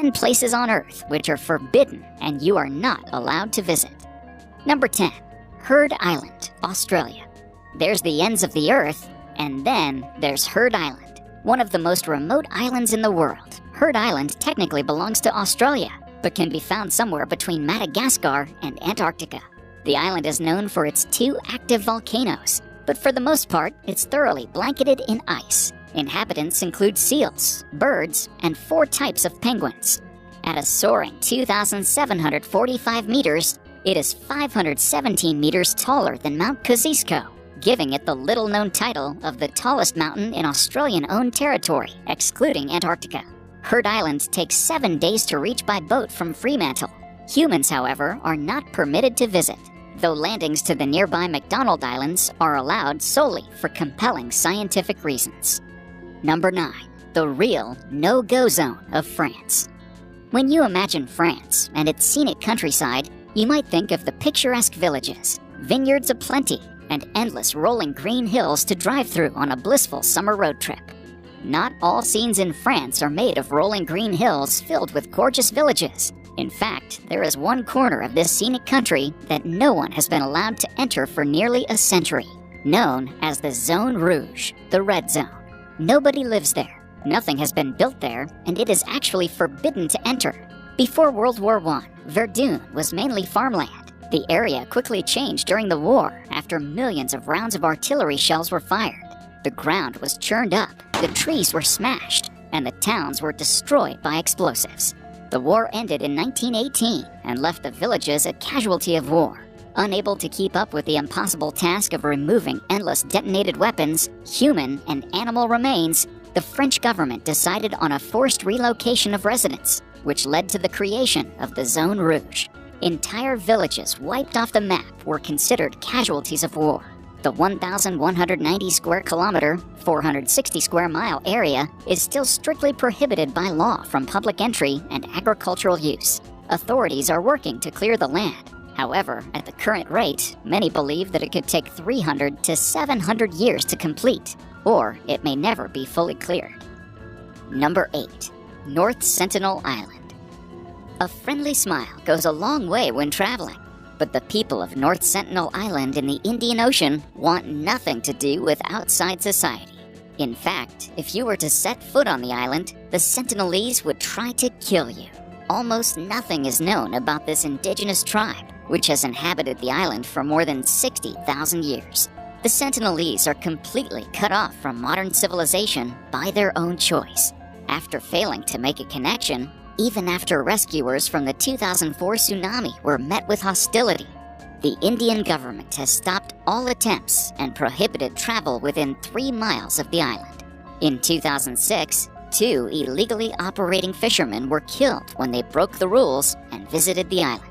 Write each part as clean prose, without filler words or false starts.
10 places on Earth which are forbidden and you are not allowed to visit. Number 10. Heard Island, Australia. There's the ends of the Earth, and then there's Heard Island, one of the most remote islands in the world. Heard Island technically belongs to Australia, but can be found somewhere between Madagascar and Antarctica. The island is known for its 2 active volcanoes, but for the most part, it's thoroughly blanketed in ice. Inhabitants include seals, birds, and 4 types of penguins. At a soaring 2,745 meters, it is 517 meters taller than Mount Kosciuszko, giving it the little-known title of the tallest mountain in Australian-owned territory, excluding Antarctica. Heard Island takes 7 days to reach by boat from Fremantle. Humans, however, are not permitted to visit, though landings to the nearby McDonald Islands are allowed solely for compelling scientific reasons. Number 9. The real no-go zone of France. When you imagine France and its scenic countryside, you might think of the picturesque villages, vineyards aplenty, and endless rolling green hills to drive through on a blissful summer road trip. Not all scenes in France are made of rolling green hills filled with gorgeous villages. In fact, there is one corner of this scenic country that no one has been allowed to enter for nearly a century, known as the Zone Rouge, the Red Zone. Nobody lives there, nothing has been built there, and it is actually forbidden to enter. Before World War I, Verdun was mainly farmland. The area quickly changed during the war after millions of rounds of artillery shells were fired. The ground was churned up, the trees were smashed, and the towns were destroyed by explosives. The war ended in 1918 and left the villages a casualty of war. Unable to keep up with the impossible task of removing endless detonated weapons, human and animal remains, the French government decided on a forced relocation of residents, which led to the creation of the Zone Rouge. Entire villages wiped off the map were considered casualties of war. The 1,190 square kilometer, 460 square mile area is still strictly prohibited by law from public entry and agricultural use. Authorities are working to clear the land. However, at the current rate, many believe that it could take 300 to 700 years to complete, or it may never be fully cleared. Number 8. North Sentinel Island. A friendly smile goes a long way when traveling, but the people of North Sentinel Island in the Indian Ocean want nothing to do with outside society. In fact, if you were to set foot on the island, the Sentinelese would try to kill you. Almost nothing is known about this indigenous tribe, which has inhabited the island for more than 60,000 years. The Sentinelese are completely cut off from modern civilization by their own choice. After failing to make a connection, even after rescuers from the 2004 tsunami were met with hostility, the Indian government has stopped all attempts and prohibited travel within 3 miles of the island. In 2006, 2 illegally operating fishermen were killed when they broke the rules and visited the island.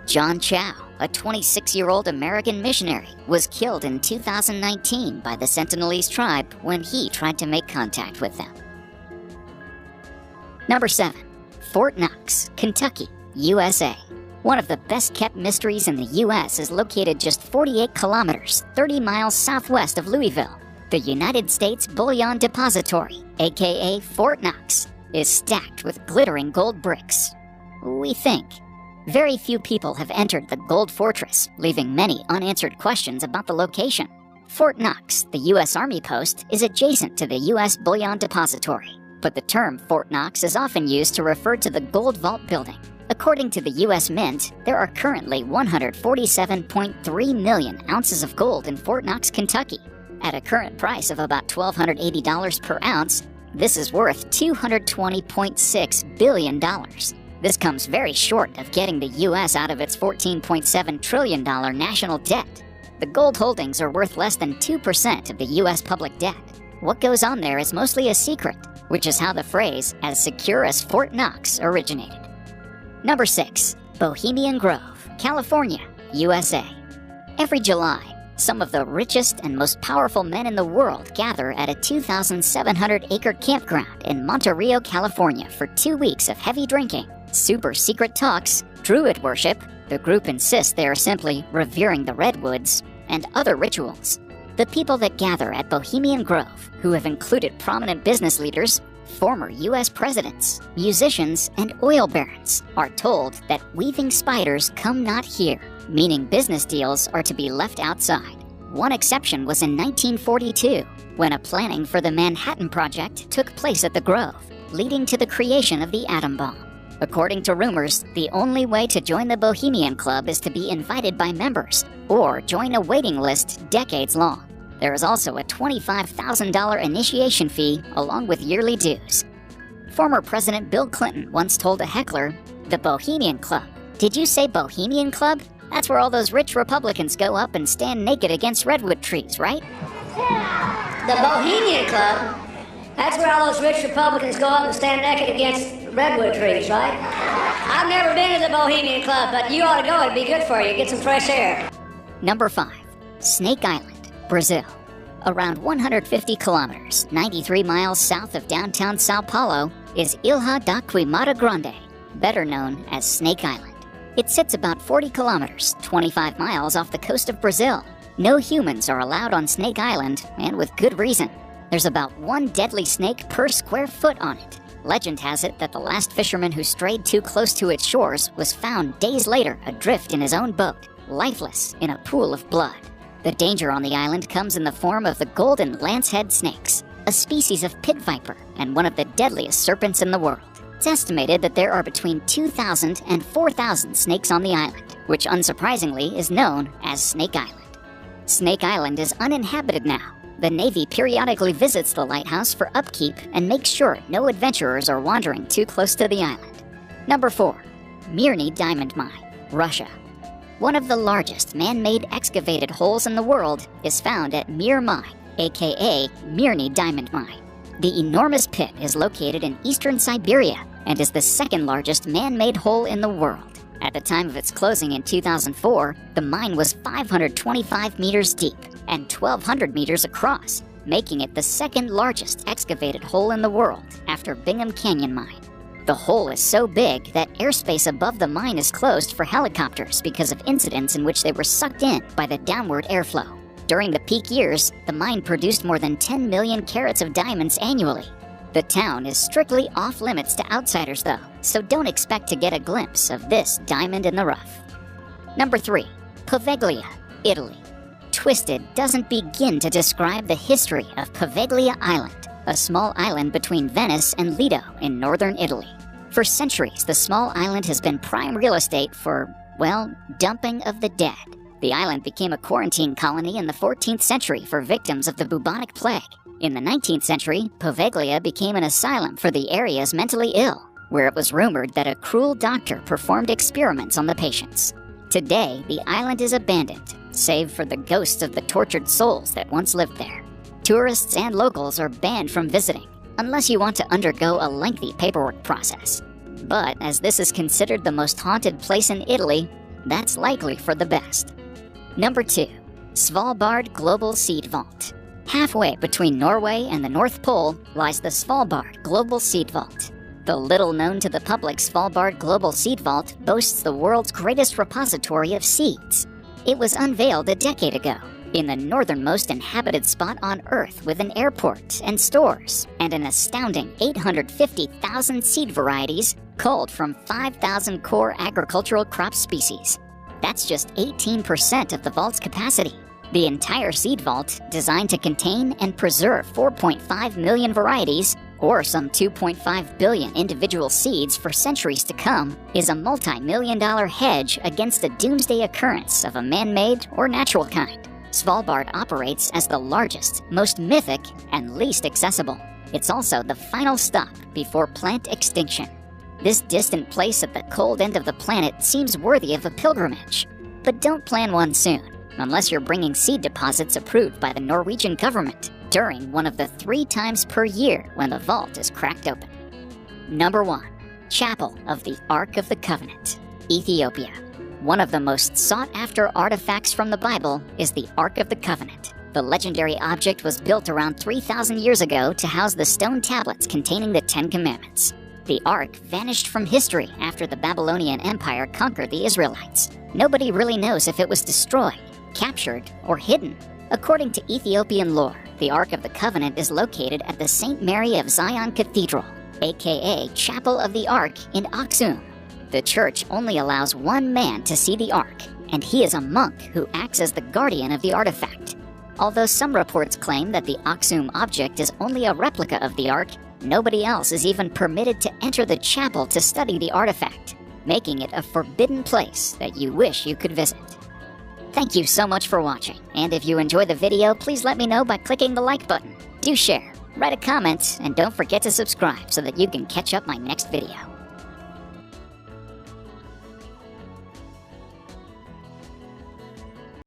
John Chow, a 26-year-old American missionary, was killed in 2019 by the Sentinelese tribe when he tried to make contact with them. Number 7. Fort Knox, Kentucky, USA. One of the best-kept mysteries in the U.S. is located just 48 kilometers, 30 miles southwest of Louisville. The United States Bullion Depository, aka Fort Knox, is stacked with glittering gold bricks. We think. Very few people have entered the Gold Fortress, leaving many unanswered questions about the location. Fort Knox, the U.S. Army post, is adjacent to the U.S. Bullion Depository, but the term Fort Knox is often used to refer to the Gold Vault building. According to the U.S. Mint, there are currently 147.3 million ounces of gold in Fort Knox, Kentucky. At a current price of about $1,280 per ounce, this is worth $220.6 billion. This comes very short of getting the U.S. out of its $14.7 trillion national debt. The gold holdings are worth less than 2% of the U.S. public debt. What goes on there is mostly a secret, which is how the phrase, as secure as Fort Knox, originated. Number 6. Bohemian Grove, California, USA. Every July, some of the richest and most powerful men in the world gather at a 2,700-acre campground in Monterey, California for 2 weeks of heavy drinking, super secret talks, druid worship — the group insists they are simply revering the redwoods — and other rituals. The people that gather at Bohemian Grove, who have included prominent business leaders, Former U.S. presidents, musicians, and oil barons are told that weaving spiders come not here, meaning business deals are to be left outside. One exception was in 1942, when a planning for the Manhattan Project took place at the Grove, leading to the creation of the atom bomb. According to rumors, the only way to join the Bohemian Club is to be invited by members, or join a waiting list decades long. There is also a $25,000 initiation fee along with yearly dues. Former President Bill Clinton once told a heckler, "The Bohemian Club. Did you say Bohemian Club? That's where all those rich Republicans go up and stand naked against redwood trees, right?" The Bohemian Club? That's where all those rich Republicans go up and stand naked against redwood trees, right? I've never been to the Bohemian Club, but you ought to go. It'd be good for you. Get some fresh air. Number 5. Snake Island, Brazil. Around 150 kilometers, 93 miles south of downtown Sao Paulo, is Ilha da Queimada Grande, better known as Snake Island. It sits about 40 kilometers, 25 miles off the coast of Brazil. No humans are allowed on Snake Island, and with good reason. There's about one deadly snake per square foot on it. Legend has it that the last fisherman who strayed too close to its shores was found days later adrift in his own boat, lifeless in a pool of blood. The danger on the island comes in the form of the golden lancehead snakes, a species of pit viper and one of the deadliest serpents in the world. It's estimated that there are between 2,000 and 4,000 snakes on the island, which unsurprisingly is known as Snake Island. Snake Island is uninhabited now. The Navy periodically visits the lighthouse for upkeep and makes sure no adventurers are wandering too close to the island. Number 4. Mirny Diamond Mine, Russia. One of the largest man-made excavated holes in the world is found at Mir Mine, aka Mirny Diamond Mine. The enormous pit is located in eastern Siberia and is the second largest man-made hole in the world. At the time of its closing in 2004, the mine was 525 meters deep and 1,200 meters across, making it the second largest excavated hole in the world after Bingham Canyon Mine. The hole is so big that airspace above the mine is closed for helicopters because of incidents in which they were sucked in by the downward airflow. During the peak years, the mine produced more than 10 million carats of diamonds annually. The town is strictly off-limits to outsiders though, so don't expect to get a glimpse of this diamond in the rough. Number 3. Poveglia, Italy. Twisted doesn't begin to describe the history of Poveglia Island, a small island between Venice and Lido in northern Italy. For centuries, the small island has been prime real estate for, well, dumping of the dead. The island became a quarantine colony in the 14th century for victims of the bubonic plague. In the 19th century, Poveglia became an asylum for the area's mentally ill, where it was rumored that a cruel doctor performed experiments on the patients. Today, the island is abandoned, save for the ghosts of the tortured souls that once lived there. Tourists and locals are banned from visiting, unless you want to undergo a lengthy paperwork process. But as this is considered the most haunted place in Italy, that's likely for the best. Number 2. Svalbard Global Seed Vault. Halfway between Norway and the North Pole lies the Svalbard Global Seed Vault. The little-known to the public Svalbard Global Seed Vault boasts the world's greatest repository of seeds. It was unveiled a decade ago, in the northernmost inhabited spot on Earth with an airport and stores, and an astounding 850,000 seed varieties culled from 5,000 core agricultural crop species. That's just 18% of the vault's capacity. The entire seed vault, designed to contain and preserve 4.5 million varieties, or some 2.5 billion individual seeds for centuries to come, is a multi-million-dollar hedge against a doomsday occurrence of a man-made or natural kind. Svalbard operates as the largest, most mythic, and least accessible. It's also the final stop before plant extinction. This distant place at the cold end of the planet seems worthy of a pilgrimage. But don't plan one soon, unless you're bringing seed deposits approved by the Norwegian government during one of the 3 times per year when the vault is cracked open. Number 1. Chapel of the Ark of the Covenant, Ethiopia. One of the most sought-after artifacts from the Bible is the Ark of the Covenant. The legendary object was built around 3,000 years ago to house the stone tablets containing the 10 Commandments. The Ark vanished from history after the Babylonian Empire conquered the Israelites. Nobody really knows if it was destroyed, captured, or hidden. According to Ethiopian lore, The Ark of the Covenant is located at the St. Mary of Zion Cathedral, aka Chapel of the Ark in Aksum. The church only allows one man to see the Ark, and he is a monk who acts as the guardian of the artifact. Although some reports claim that the Aksum object is only a replica of the Ark, nobody else is even permitted to enter the chapel to study the artifact, making it a forbidden place that you wish you could visit. Thank you so much for watching, and if you enjoyed the video, please let me know by clicking the like button. Do share, write a comment, and don't forget to subscribe so that you can catch up my next video.